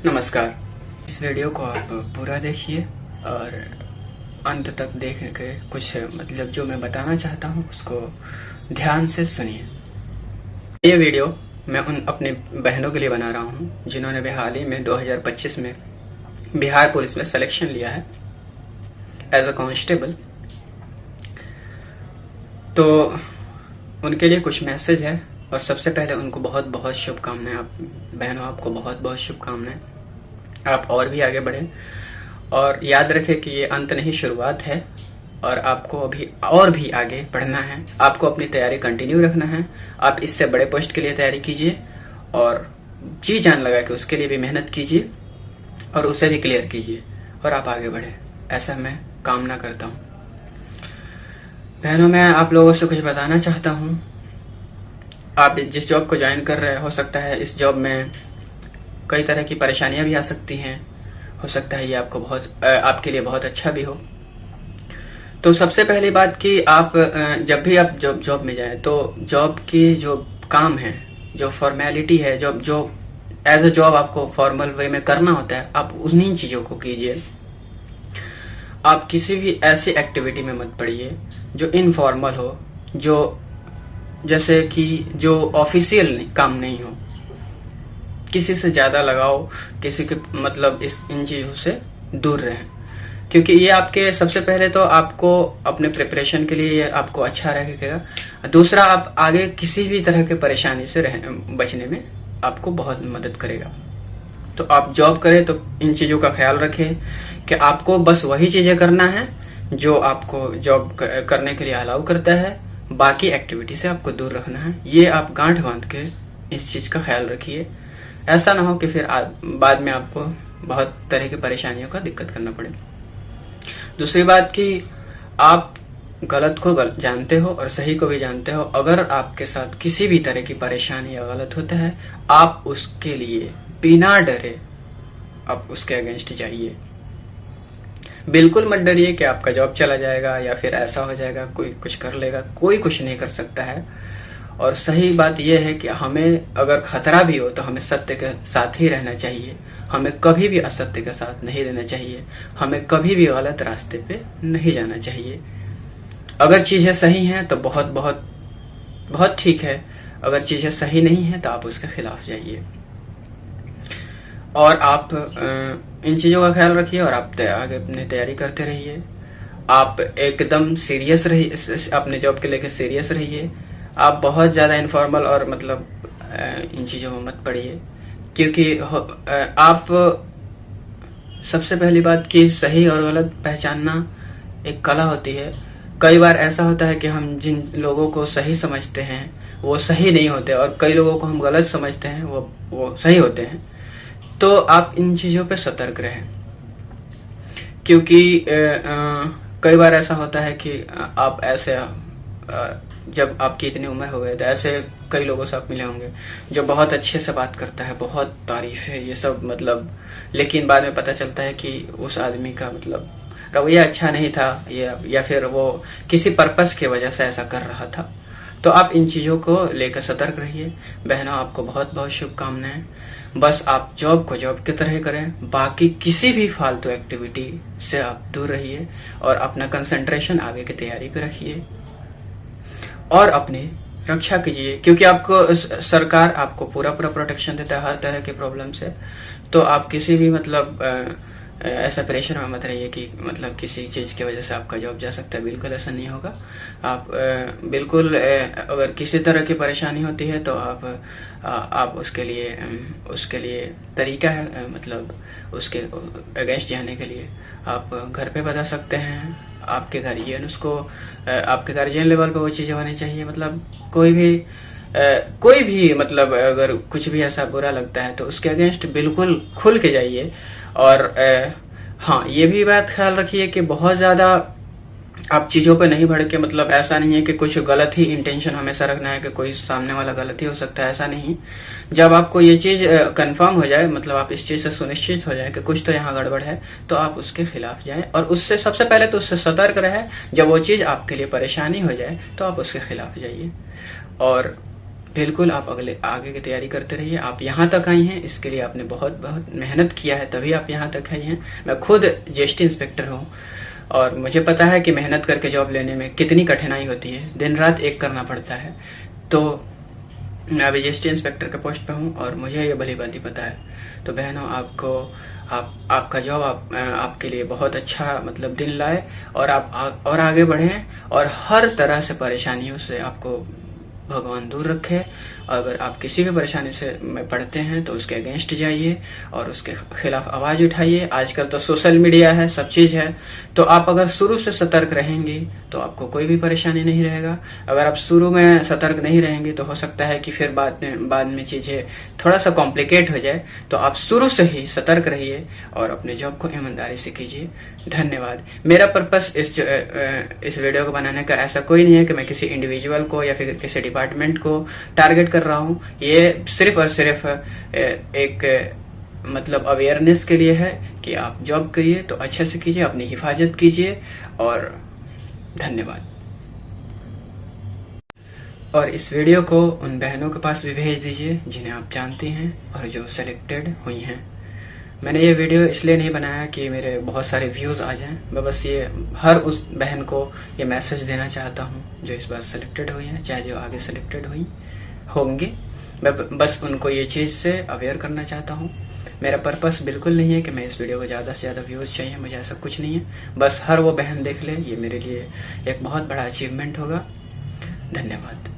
नमस्कार। इस वीडियो को आप पूरा देखिए और अंत तक देख के कुछ मतलब जो मैं बताना चाहता हूँ उसको ध्यान से सुनिए। ये वीडियो मैं उन अपनी बहनों के लिए बना रहा हूँ जिन्होंने भी हाल ही में 2025 में बिहार पुलिस में सिलेक्शन लिया है एज अ कांस्टेबल। तो उनके लिए कुछ मैसेज है और सबसे पहले उनको बहुत बहुत शुभकामनाएं। आप बहनों, आपको बहुत बहुत शुभकामनाएं। आप और भी आगे बढ़ें और याद रखें कि ये अंत नहीं, शुरुआत है और आपको अभी और भी आगे बढ़ना है। आपको अपनी तैयारी कंटिन्यू रखना है। आप इससे बड़े पोस्ट के लिए तैयारी कीजिए और जी जान लगा के उसके लिए भी मेहनत कीजिए और उसे भी क्लियर कीजिए और आप आगे बढ़े, ऐसा मैं कामना करता हूँ। बहनों, मैं आप लोगों से कुछ बताना चाहता हूँ। आप जिस जॉब को ज्वाइन कर रहे हो सकता है इस जॉब में कई तरह की परेशानियां भी आ सकती हैं। हो सकता है ये आपके लिए बहुत अच्छा भी हो। तो सबसे पहली बात कि आप जब भी आप जॉब में जाएं तो जॉब की जो काम है, जो फॉर्मेलिटी है, जो एज अ जॉब आपको फॉर्मल वे में करना होता है, आप उन्हीं चीजों को कीजिए। आप किसी भी ऐसी एक्टिविटी में मत पड़िए जो इनफॉर्मल हो, जो जैसे कि जो ऑफिशियल काम नहीं हो। किसी से ज्यादा लगाओ, किसी के मतलब इन चीजों से दूर रहें, क्योंकि ये आपके सबसे पहले तो आपको अपने प्रिपरेशन के लिए ये आपको अच्छा रहेगा। दूसरा, आप आगे किसी भी तरह के परेशानी से बचने में आपको बहुत मदद करेगा। तो आप जॉब करें तो इन चीजों का ख्याल रखें कि आपको बस वही चीजें करना है जो आपको जॉब करने के लिए अलाउ करता है। बाकी एक्टिविटी से आपको दूर रखना है। ये आप गांठ बांध के इस चीज का ख्याल रखिए। ऐसा ना हो कि फिर बाद में आपको बहुत तरह की परेशानियों का दिक्कत करना पड़े। दूसरी बात कि आप गलत को जानते हो और सही को भी जानते हो। अगर आपके साथ किसी भी तरह की परेशानी या गलत होता है, आप उसके लिए बिना डरे आप उसके अगेंस्ट जाइए। बिल्कुल मत डरिए कि आपका जॉब चला जाएगा या फिर ऐसा हो जाएगा, कोई कुछ कर लेगा। कोई कुछ नहीं कर सकता है। और सही बात यह है कि हमें अगर खतरा भी हो तो हमें सत्य के साथ ही रहना चाहिए। हमें कभी भी असत्य के साथ नहीं रहना चाहिए। हमें कभी भी गलत रास्ते पे नहीं जाना चाहिए। अगर चीजें सही हैं तो बहुत बहुत बहुत ठीक है। अगर चीजें सही नहीं है तो आप उसके खिलाफ जाइए और आप इन चीजों का ख्याल रखिए और आप आगे अपनी तैयारी करते रहिए। आप एकदम सीरियस रहिए, अपने जॉब के लेकर सीरियस रहिए। आप बहुत ज्यादा इनफॉर्मल और मतलब इन चीजों में मत पड़िए, क्योंकि आप सबसे पहली बात कि सही और गलत पहचानना एक कला होती है। कई बार ऐसा होता है कि हम जिन लोगों को सही समझते हैं वो सही नहीं होते और कई लोगों को हम गलत समझते हैं वो सही होते हैं। तो आप इन चीजों पे सतर्क रहें, क्योंकि कई बार ऐसा होता है कि आप ऐसे जब आपकी इतनी उम्र हो गई तो ऐसे कई लोगों से आप मिले होंगे जो बहुत अच्छे से बात करता है, बहुत तारीफ है ये सब मतलब, लेकिन बाद में पता चलता है कि उस आदमी का मतलब रवैया अच्छा नहीं था या फिर वो किसी पर्पस की वजह से ऐसा कर रहा था। तो आप इन चीजों को लेकर सतर्क रहिए। बहनों, आपको बहुत बहुत शुभकामनाएं। बस आप जॉब को जॉब की तरह करें, बाकी किसी भी फालतू एक्टिविटी से आप दूर रहिए और अपना कंसंट्रेशन आगे की तैयारी पे रखिए और अपनी रक्षा कीजिए, क्योंकि आपको सरकार आपको पूरा प्रोटेक्शन देता है हर तरह के प्रॉब्लम से। तो आप किसी भी मतलब ऐसा प्रेशर में मत रहिए कि मतलब किसी चीज की वजह से आपका जॉब जा सकता है। बिल्कुल ऐसा नहीं होगा। आप बिल्कुल अगर किसी तरह की परेशानी होती है तो आप उसके लिए तरीका है, मतलब उसके अगेंस्ट जाने के लिए आप घर पे बता सकते हैं। आपके गार्जियन लेवल पे वो चीजें होनी चाहिए। मतलब कोई भी मतलब अगर कुछ भी ऐसा बुरा लगता है तो उसके अगेंस्ट बिल्कुल खुल के जाइए। और हाँ, ये भी बात ख्याल रखिए कि बहुत ज्यादा आप चीजों पे नहीं भड़के। मतलब ऐसा नहीं है कि कुछ गलत ही इंटेंशन हमेशा रखना है कि कोई सामने वाला गलत ही हो सकता है, ऐसा नहीं। जब आपको ये चीज कंफर्म हो जाए, मतलब आप इस चीज से सुनिश्चित हो जाए कि कुछ तो यहाँ गड़बड़ है, तो आप उसके खिलाफ जाए और उससे सबसे पहले तो उससे सतर्क रहे। जब वो चीज आपके लिए परेशानी हो जाए तो आप उसके खिलाफ जाइए और बिल्कुल आप आगे की तैयारी करते रहिए। आप यहाँ तक आई हैं, इसके लिए आपने बहुत बहुत मेहनत किया है, तभी आप यहाँ तक आई हैं। मैं खुद जीएसटी इंस्पेक्टर हूँ और मुझे पता है कि मेहनत करके जॉब लेने में कितनी कठिनाई होती है, दिन रात एक करना पड़ता है। तो मैं अभी जीएसटी इंस्पेक्टर के पोस्ट पे हूँ और मुझे ये भली भांति पता है। तो बहनों, आपका जॉब आपके लिए बहुत अच्छा मतलब दिन लाए और आप और आगे बढ़ें और हर तरह से परेशानियों से आपको भगवान दूर रखे। अगर आप किसी भी परेशानी से में पड़ते हैं तो उसके अगेंस्ट जाइए और उसके खिलाफ आवाज उठाइए। आजकल तो सोशल मीडिया है, सब चीज है, तो आप अगर शुरू से सतर्क रहेंगे तो आपको कोई भी परेशानी नहीं रहेगा। अगर आप शुरू में सतर्क नहीं रहेंगे तो हो सकता है कि फिर बाद में चीजें थोड़ा सा कॉम्प्लिकेट हो जाए। तो आप शुरू से ही सतर्क रहिए और अपने जॉब को ईमानदारी से कीजिए। धन्यवाद। मेरा पर्पस इस वीडियो को बनाने का ऐसा कोई नहीं है कि मैं किसी इंडिविजुअल को या फिर किसी डिपार्टमेंट को टारगेट कर रहा हूँ। ये सिर्फ और सिर्फ एक मतलब अवेयरनेस के लिए है कि आप जॉब करिए तो अच्छे से कीजिए, अपनी हिफाजत कीजिए और धन्यवाद। और इस वीडियो को उन बहनों के पास भी भेज दीजिए जिन्हें आप जानती हैं और जो सेलेक्टेड हुई हैं। मैंने ये वीडियो इसलिए नहीं बनाया कि मेरे बहुत सारे व्यूज आ जाएं, मैं बस ये हर उस बहन को ये मैसेज देना चाहता हूँ जो इस बार सेलेक्टेड हुई है, चाहे जो आगे सेलेक्टेड हुई होंगी। मैं बस उनको ये चीज से अवेयर करना चाहता हूँ। मेरा पर्पस बिल्कुल नहीं है कि मैं इस वीडियो को ज्यादा से ज्यादा व्यूज चाहिए, मुझे ऐसा कुछ नहीं है। बस हर वो बहन देख ले, ये मेरे लिए एक बहुत बड़ा अचीवमेंट होगा। धन्यवाद।